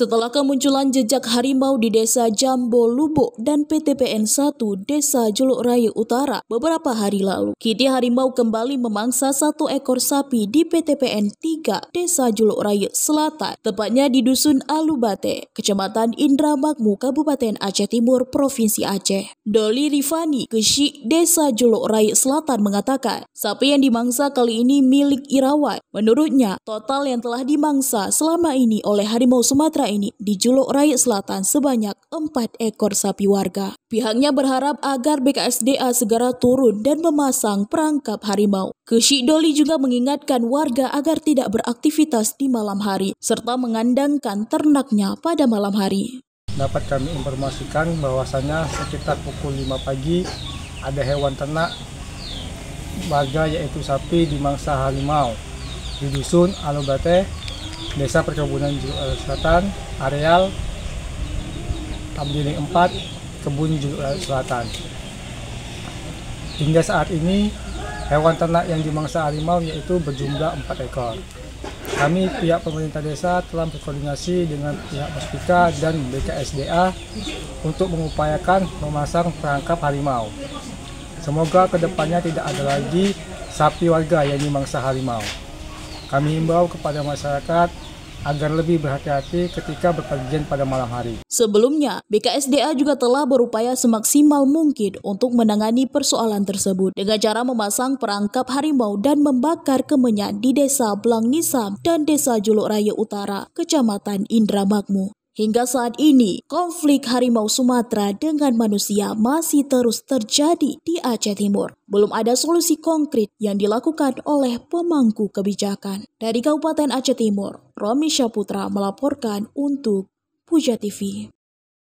Setelah kemunculan jejak harimau di Desa Jambo Lubuk dan PTPN 1 Desa Juluk Raya Utara beberapa hari lalu, kini harimau kembali memangsa satu ekor sapi di PTPN 3 Desa Juluk Raya Selatan, tepatnya di Dusun Alubate, Kecamatan Indramakmu, Kabupaten Aceh Timur, Provinsi Aceh. Doli Rifani, Kesyik Desa Juluk Raya Selatan mengatakan, sapi yang dimangsa kali ini milik Irawan. Menurutnya, total yang telah dimangsa selama ini oleh harimau Sumatera ini di Juluk Raya Selatan sebanyak 4 ekor sapi warga. Pihaknya berharap agar BKSDA segera turun dan memasang perangkap harimau. Kesyik Doli juga mengingatkan warga agar tidak beraktivitas di malam hari, serta mengandangkan ternaknya pada malam hari. Dapat kami informasikan bahwasanya sekitar pukul 5 pagi ada hewan ternak warga yaitu sapi dimangsa harimau di Dusun Alubate, Desa Perkebunan Juluk Raya Selatan, areal Tamjiling 4, Kebun Juluk Raya Selatan. Hingga saat ini, hewan ternak yang dimangsa harimau yaitu berjumlah 4 ekor. Kami pihak pemerintah desa telah berkoordinasi dengan pihak Puspika dan BKSDA untuk mengupayakan memasang perangkap harimau. Semoga kedepannya tidak ada lagi sapi warga yang dimangsa harimau. Kami himbau kepada masyarakat agar lebih berhati-hati ketika berpergian pada malam hari. Sebelumnya, BKSDA juga telah berupaya semaksimal mungkin untuk menangani persoalan tersebut dengan cara memasang perangkap harimau dan membakar kemenyan di Desa Blang Nisam dan Desa Juluk Raya Utara, Kecamatan Indramakmu. Hingga saat ini, konflik harimau Sumatera dengan manusia masih terus terjadi di Aceh Timur. Belum ada solusi konkret yang dilakukan oleh pemangku kebijakan. Dari Kabupaten Aceh Timur, Romi Syaputra melaporkan untuk Puja TV.